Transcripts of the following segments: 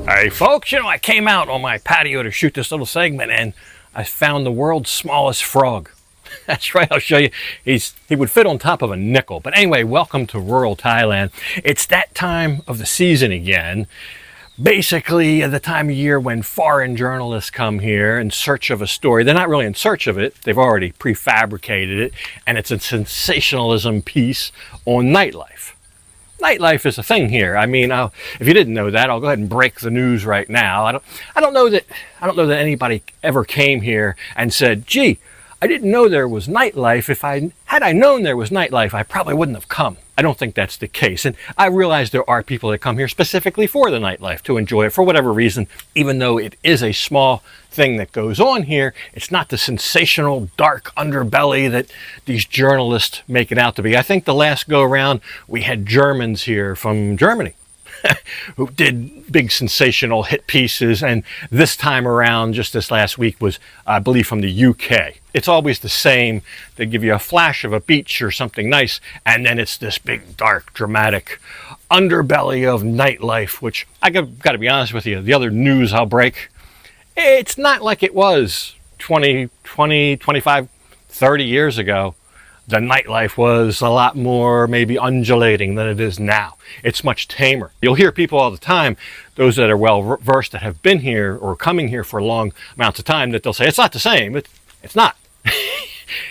Hey folks, I came out on my patio to shoot this little segment and I found the world's smallest frog. That's right, I'll show you. He would fit on top of a nickel. But anyway, welcome to rural Thailand. It's that time of the season again. Basically, the time of year when foreign journalists come here in search of a story. They're not really in search of it. They've already prefabricated it. And it's a sensationalism piece on nightlife. Nightlife is a thing here. I mean, if you didn't know that, I'll go ahead and break the news right now. I don't know that anybody ever came here and said, "Gee, I didn't know there was nightlife. Had I known there was nightlife, I probably wouldn't have come." I don't think that's the case. And I realize there are people that come here specifically for the nightlife, to enjoy it for whatever reason. Even though it is a small thing that goes on here, it's not the sensational dark underbelly that these journalists make it out to be. I think the last go around, we had Germans here from Germany who did big sensational hit pieces, and this time around, just this last week, was I believe from the UK. It's always the same. They give you a flash of a beach or something nice, and then it's this big dark dramatic underbelly of nightlife, which I got to be honest with you, the other news I'll break, it's not like it was 20, 25, 30 years ago. The nightlife was a lot more maybe undulating than it is now. It's much tamer. You'll hear people all the time, those that are well versed that have been here or coming here for long amounts of time, that they'll say, it's not the same. It's not.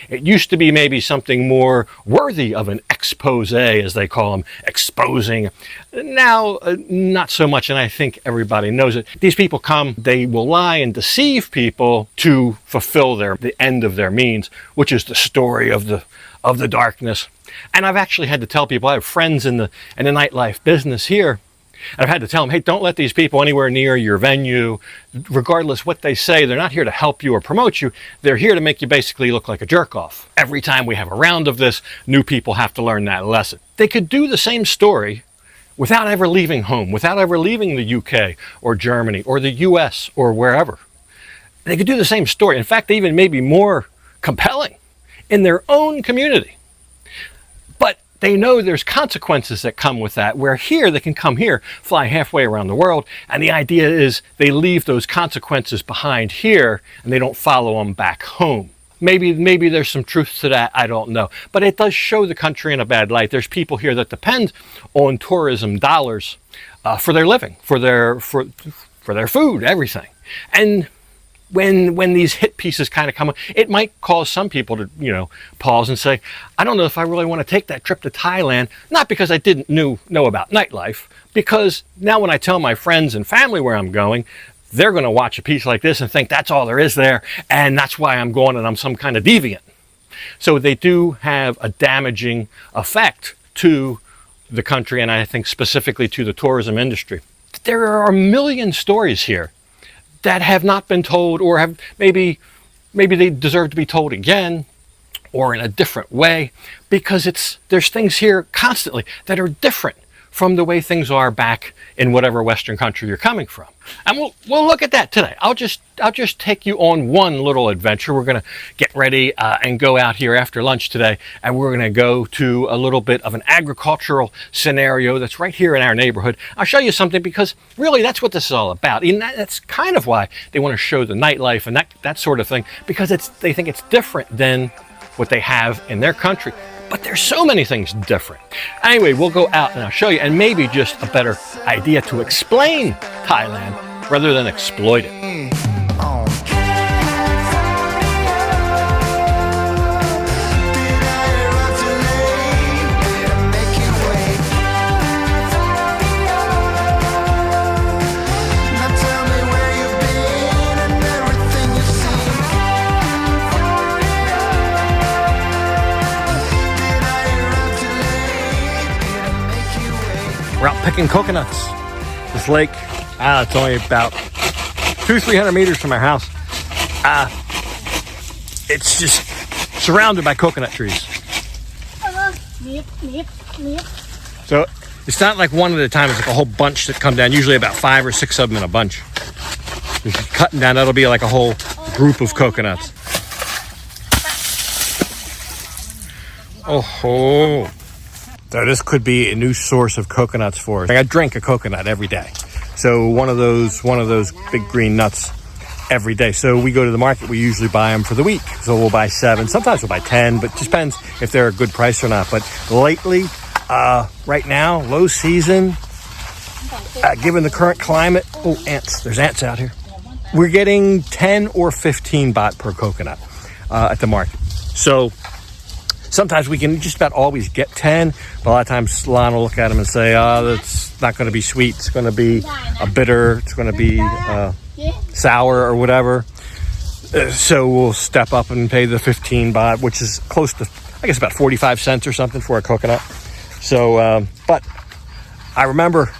It used to be maybe something more worthy of an expose, as they call them, exposing. Now, not so much, and I think everybody knows it. These people come, they will lie and deceive people to fulfill the end of their means, which is the story of the darkness. And I've actually had to tell people, I have friends in the nightlife business here, and I've had to tell them, hey, don't let these people anywhere near your venue. Regardless what they say, they're not here to help you or promote you. They're here to make you basically look like a jerk-off. Every time we have a round of this, new people have to learn that lesson. They could do the same story without ever leaving home, without ever leaving the UK or Germany or the US or wherever. They could do the same story. In fact, even maybe more compelling in their own community. But they know there's consequences that come with that, where here they can come here, fly halfway around the world, and the idea is they leave those consequences behind here and they don't follow them back home. Maybe there's some truth to that, I don't know. But it does show the country in a bad light. There's people here that depend on tourism dollars for their living, for their food, everything. And when these hit pieces kind of come up, it might cause some people to, pause and say, I don't know if I really want to take that trip to Thailand, not because I didn't know about nightlife, because now when I tell my friends and family where I'm going, they're going to watch a piece like this and think that's all there is there, and that's why I'm going and I'm some kind of deviant. So they do have a damaging effect to the country, and I think specifically to the tourism industry. There are a million stories here that have not been told, or have maybe they deserve to be told again or in a different way, because there's things here constantly that are different from the way things are back in whatever Western country you're coming from. And we'll look at that today. I'll just take you on one little adventure. We're going to get ready and go out here after lunch today, and we're going to go to a little bit of an agricultural scenario that's right here in our neighborhood. I'll show you something, because really that's what this is all about. And that's kind of why they want to show the nightlife and that sort of thing, because they think it's different than what they have in their country. But there's so many things different. Anyway, we'll go out and I'll show you, and maybe just a better idea to explain Thailand rather than exploit it. We're out picking coconuts. This lake, it's only about 200-300 meters from our house. It's just surrounded by coconut trees. So it's not like one at a time, it's like a whole bunch that come down, usually about 5 or 6 of them in a bunch. If you're cutting down, that'll be like a whole group of coconuts. Oh ho! So this could be a new source of coconuts for us. I drink a coconut every day. So one of those big green nuts every day. So we go to the market, we usually buy them for the week. So we'll buy 7, sometimes we'll buy 10, but it just depends if they're a good price or not. But lately, right now, low season, given the current climate, ants, there's ants out here. We're getting 10 or 15 baht per coconut at the market. So sometimes we can just about always get 10, but a lot of times Lon will look at them and say, that's not going to be sweet. It's going to be a bitter. It's going to be sour or whatever. So we'll step up and pay the 15 baht, which is close to, I guess, about 45 cents or something for a coconut. So, but I remember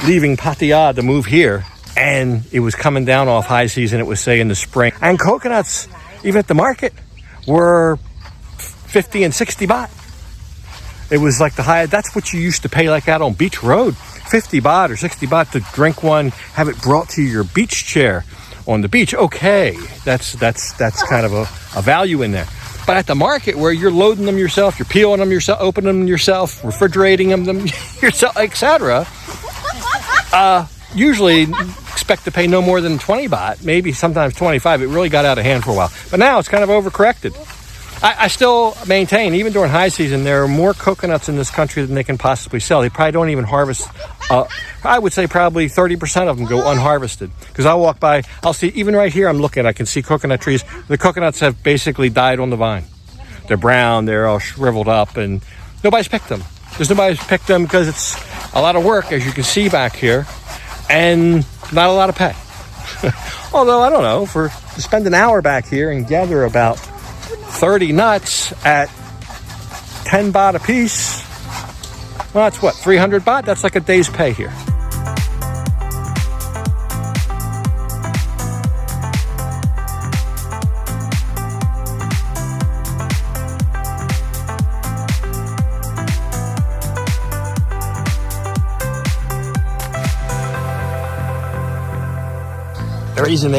leaving Pattaya to move here, and it was coming down off high season. It was, say, in the spring. And coconuts, even at the market, were 50 and 60 baht. It was like the high, that's what you used to pay like out on Beach Road. 50 baht or 60 baht to drink one, have it brought to your beach chair on the beach. Okay, that's kind of a value in there. But at the market where you're loading them yourself, you're peeling them yourself, opening them yourself, refrigerating them yourself, etc., usually expect to pay no more than 20 baht, maybe sometimes 25. It really got out of hand for a while. But now it's kind of overcorrected. I still maintain, even during high season, there are more coconuts in this country than they can possibly sell. They probably don't even harvest. I would say probably 30% of them go unharvested. Because I'll walk by, I'll see, even right here I'm looking, I can see coconut trees. The coconuts have basically died on the vine. They're brown, they're all shriveled up, and nobody's picked them. Nobody's picked them because it's a lot of work, as you can see back here, and not a lot of pay. Although, I don't know, to spend an hour back here and gather about 30 nuts at 10 baht a piece, well, that's what, 300 baht? That's like a day's pay here. The reason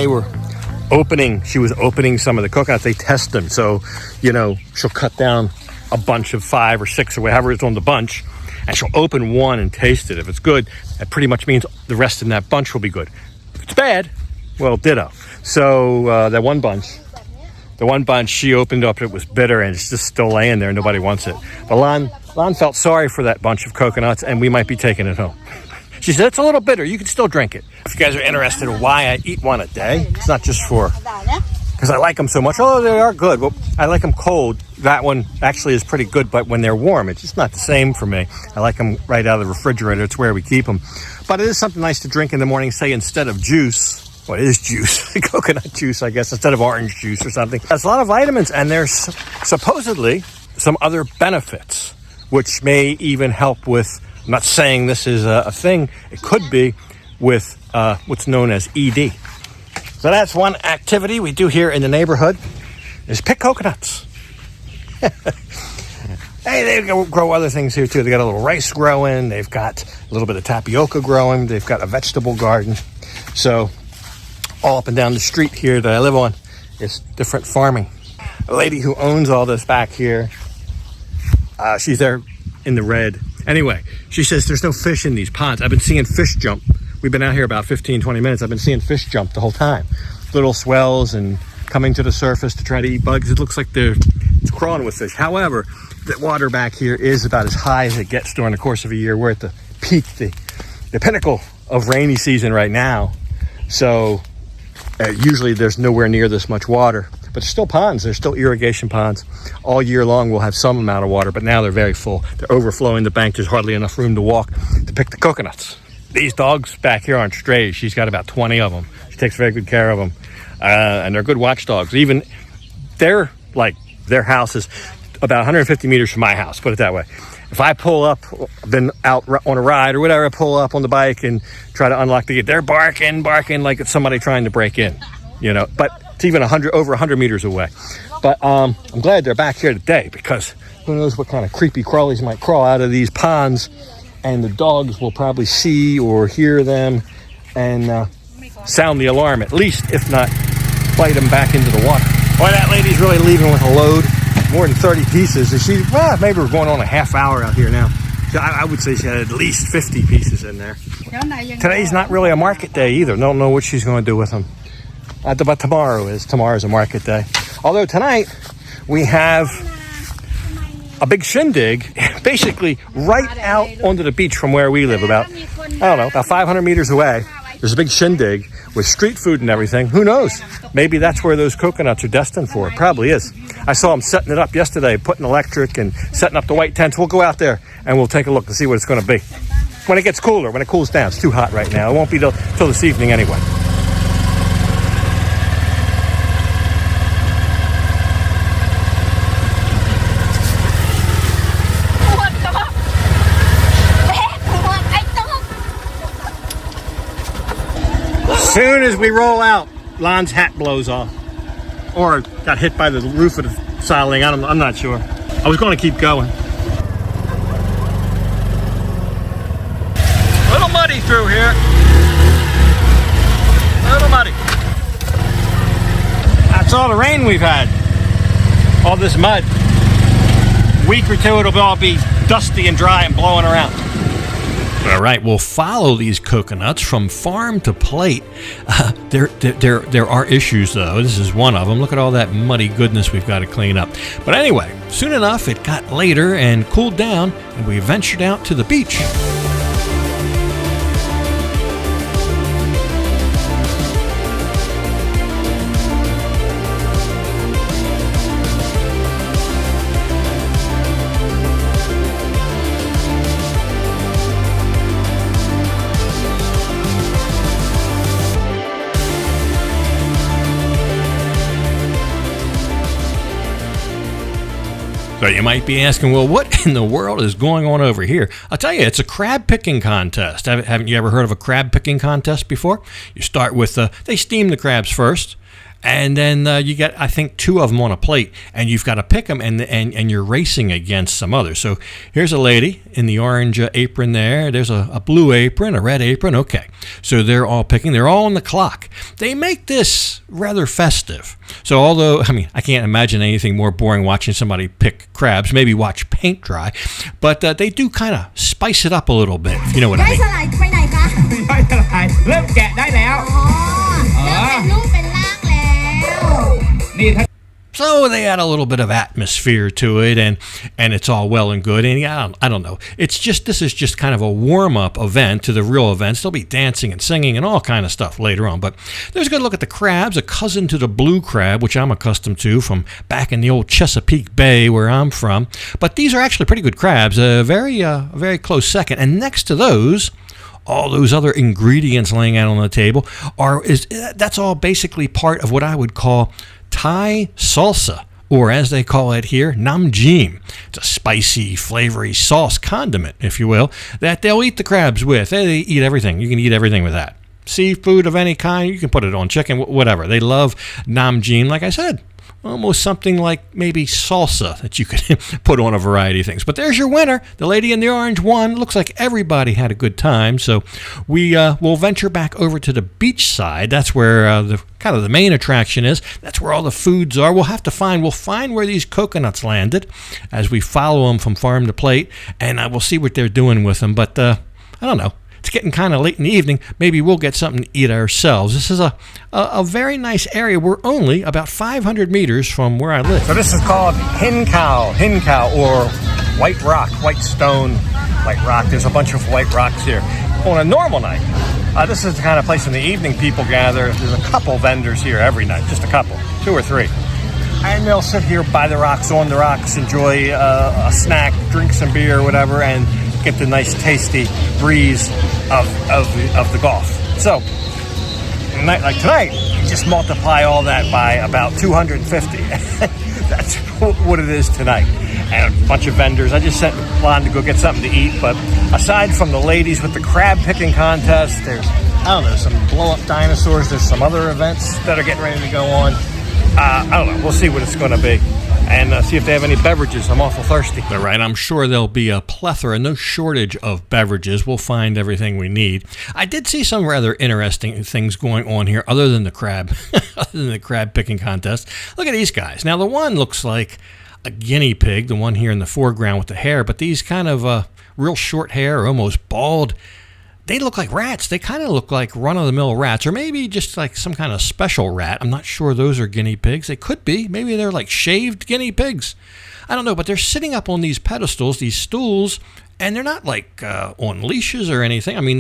she was opening some of the coconuts, they test them. So, she'll cut down a bunch of 5 or 6 or whatever is on the bunch, and she'll open one and taste it. If it's good, that pretty much means the rest in that bunch will be good. If it's bad, well, ditto. So that one bunch she opened up, it was bitter, and it's just still laying there. Nobody wants it. But Lon felt sorry for that bunch of coconuts, and we might be taking it home. She said, it's a little bitter. You can still drink it. If you guys are interested in why I eat one a day, it's not just because I like them so much. Although they are good. Well, I like them cold. That one actually is pretty good, but when they're warm, it's just not the same for me. I like them right out of the refrigerator. It's where we keep them. But it is something nice to drink in the morning, say instead of juice. Well, it is juice. Coconut juice, I guess, instead of orange juice or something. There's a lot of vitamins, and there's supposedly some other benefits, which may even help with, I'm not saying this is a thing, it could be with what's known as ED. So that's one activity we do here in the neighborhood, is pick coconuts. Hey, they grow other things here too. They got a little rice growing, they've got a little bit of tapioca growing, they've got a vegetable garden. So all up and down the street here that I live on is different farming. A lady who owns all this back here, she's there in the red. Anyway, she says there's no fish in these ponds. I've been seeing fish jump. We've been out here about 15, 20 minutes. I've been seeing fish jump the whole time. Little swells and coming to the surface to try to eat bugs. It looks like it's crawling with fish. However, the water back here is about as high as it gets during the course of a year. We're at the peak, the pinnacle of rainy season right now. So usually there's nowhere near this much water. But there's still ponds. There's still irrigation ponds. All year long we'll have some amount of water, but now they're very full. They're overflowing the bank. There's hardly enough room to walk to pick the coconuts. These dogs back here aren't strays. She's got about 20 of them. She takes very good care of them. And they're good watchdogs. Even their house is about 150 meters from my house, put it that way. If I pull up, been out on a ride or whatever, I pull up on the bike and try to unlock the gate, they're barking like it's somebody trying to break in, but it's even over 100 meters away. But I'm glad they're back here today, because who knows what kind of creepy crawlies might crawl out of these ponds, and the dogs will probably see or hear them and sound the alarm, at least, if not bite them back into the water. Boy, that lady's really leaving with a load, more than 30 pieces. And maybe we're going on a half hour out here now. I would say she had at least 50 pieces in there. Today's not really a market day either. Don't know what she's going to do with them. But tomorrow is. Tomorrow's a market day. Although tonight we have a big shindig, basically right out onto the beach from where we live, about, I don't know, about 500 meters away. There's a big shindig with street food and everything. Who knows? Maybe that's where those coconuts are destined for. It probably is. I saw them setting it up yesterday, putting electric and setting up the white tents. We'll go out there and we'll take a look and see what it's going to be. When it gets cooler, when it cools down. It's too hot right now. It won't be till this evening anyway. As soon as we roll out, Lon's hat blows off. Or got hit by the roof of the siding. I'm not sure. I was going to keep going. A little muddy through here. A little muddy. That's all the rain we've had. All this mud. A week or two, it'll all be dusty and dry and blowing around. All right, we'll follow these coconuts from farm to plate. There are issues, though. This is one of them. Look at all that muddy goodness we've got to clean up. But anyway, soon enough, it got later and cooled down, and we ventured out to the beach. So you might be asking, well, what in the world is going on over here? I'll tell you, it's a crab picking contest. Haven't you ever heard of a crab picking contest before? You start with, they steam the crabs first, and then you get, I think, 2 of them on a plate, and you've got to pick them, and you're racing against some others. So here's a lady in the orange apron there. There's a blue apron, a red apron. Okay, so they're all picking. They're all on the clock. They make this rather festive. So although, I mean, I can't imagine anything more boring watching somebody pick crabs, maybe watch paint dry, but they do kind of spice it up a little bit, if you know what I mean. So they add a little bit of atmosphere to it, and it's all well and good. And I don't know. This is just kind of a warm-up event to the real events. There'll be dancing and singing and all kind of stuff later on. But there's a good look at the crabs, a cousin to the blue crab, which I'm accustomed to from back in the old Chesapeake Bay where I'm from. But these are actually pretty good crabs, a very close second. And next to those, all those other ingredients laying out on the table that's all basically part of what I would call Thai salsa, or as they call it here, namjim. It's a spicy, flavory sauce condiment, if you will, that they'll eat the crabs with. They eat everything. You can eat everything with that. Seafood of any kind, you can put it on chicken, whatever. They love namjim, like I said. Almost something like maybe salsa that you could put on a variety of things. But there's your winner. The lady in the orange won. Looks like everybody had a good time. So we'll venture back over to the beach side. That's where the main attraction is. That's where all the foods are. We'll find where these coconuts landed as we follow them from farm to plate, and we'll see what they're doing with them. But I don't know. It's getting kind of late in the evening. Maybe we'll get something to eat ourselves. This is a very nice area. We're only about 500 meters from where I live. So this is called Hinkau, or white rock, white stone, white rock. There's a bunch of white rocks here. On a normal night, this is the kind of place in the evening people gather. There's a couple vendors here every night, just a couple, 2 or 3. And they'll sit here by the rocks, on the rocks, enjoy a snack, drink some beer, whatever, and get the nice tasty breeze of the Gulf. So a night like tonight, you just multiply all that by about 250. That's what it is tonight. And a bunch of vendors. I just sent Lon to go get something to eat, but aside from the ladies with the crab picking contest, there's, I don't know, some blow up dinosaurs. There's some other events that are getting ready to go on. I don't know. We'll see what it's going to be. And see if they have any beverages. I'm awful thirsty. All right, I'm sure there'll be a plethora, no shortage of beverages. We'll find everything we need. I did see some rather interesting things going on here other than the crab picking contest. Look at these guys. Now, the one looks like a guinea pig, the one here in the foreground with the hair, but these kind of real short hair, almost bald, they look like rats. They kind of look like run-of-the-mill rats, or maybe just like some kind of special rat. I'm not sure those are guinea pigs. They could be. Maybe they're like shaved guinea pigs. I don't know, but they're sitting up on these pedestals, these stools, and they're not like on leashes or anything. I mean,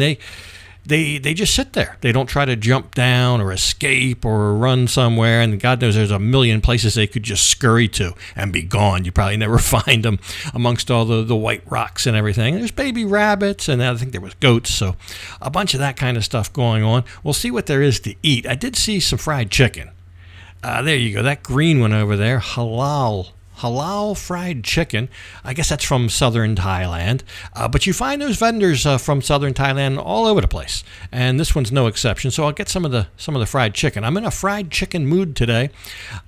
they just sit there. They don't try to jump down or escape or run somewhere, and God knows there's a million places they could just scurry to and be gone. You probably never find them amongst all the white rocks and everything. There's baby rabbits, and I think there was goats, so a bunch of that kind of stuff going on. We'll see what there is to eat. I did see some fried chicken. There you go, that green one over there, halal fried chicken. I guess that's from southern Thailand. But you find those vendors from southern Thailand all over the place, and this one's no exception. So I'll get some of the fried chicken. I'm in a fried chicken mood today.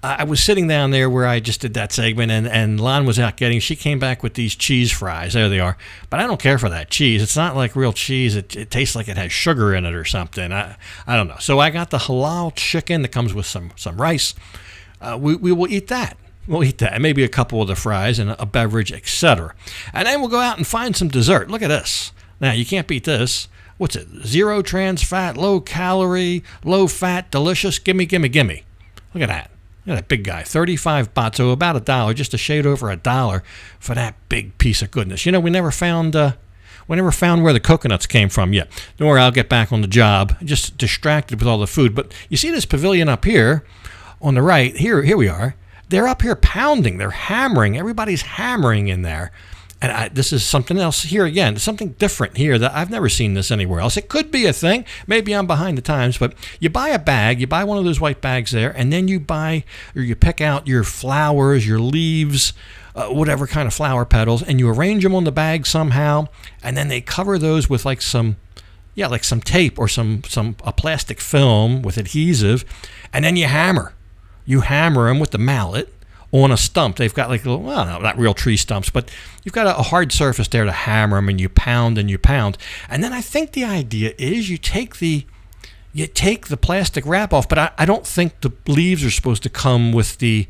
I was sitting down there where I just did that segment, and Lon was out getting. She came back with these cheese fries. There they are. But I don't care for that cheese. It's not like real cheese. It tastes like it has sugar in it or something. I don't know. So I got the halal chicken that comes with some rice. We will eat that. We'll eat that, and maybe a couple of the fries and a beverage, etc. And then we'll go out and find some dessert. Look at this. Now, you can't beat this. What's it? 0 trans fat, low calorie, low fat, delicious. Gimme, gimme, gimme. Look at that. Look at that big guy. 35 baht, so about $1, just a shade over $1 for that big piece of goodness. You know, we never found where the coconuts came from yet. Don't worry, I'll get back on the job. Just distracted with all the food. But you see this pavilion up here on the right? Here we are. They're up here pounding. They're hammering. Everybody's hammering in there. And this is something else here again. Something different here that I've never seen this anywhere else. It could be a thing. Maybe I'm behind the times. But you buy a bag. You buy one of those white bags there. And then you pick out your flowers, your leaves, whatever kind of flower petals. And you arrange them on the bag somehow. And then they cover those with like some tape or a plastic film with adhesive. And then you hammer. You hammer them with the mallet on a stump. They've got like little, well, no, not real tree stumps, but you've got a hard surface there to hammer them, and you pound and you pound. And then I think the idea is you take the plastic wrap off, but I don't think the leaves are supposed to come with the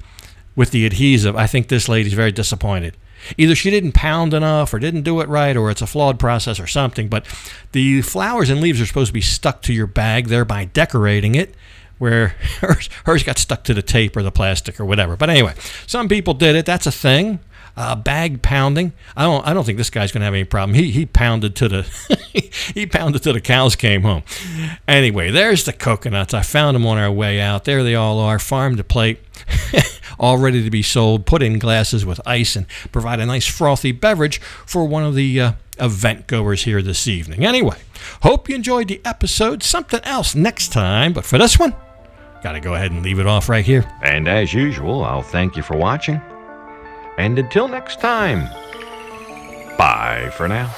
adhesive. I think this lady's very disappointed. Either she didn't pound enough or didn't do it right, or it's a flawed process or something. But the flowers and leaves are supposed to be stuck to your bag, thereby decorating it, where hers got stuck to the tape or the plastic or whatever. But anyway, some people did it. That's a thing. Bag pounding. I don't think this guy's going to have any problem. He pounded to the cows came home. Anyway, there's the coconuts. I found them on our way out. There they all are, farm to plate, all ready to be sold, put in glasses with ice, and provide a nice frothy beverage for one of the event goers here this evening. Anyway, hope you enjoyed the episode. Something else next time, but for this one, got to go ahead and leave it off right here. And as usual, I'll thank you for watching. And until next time, bye for now.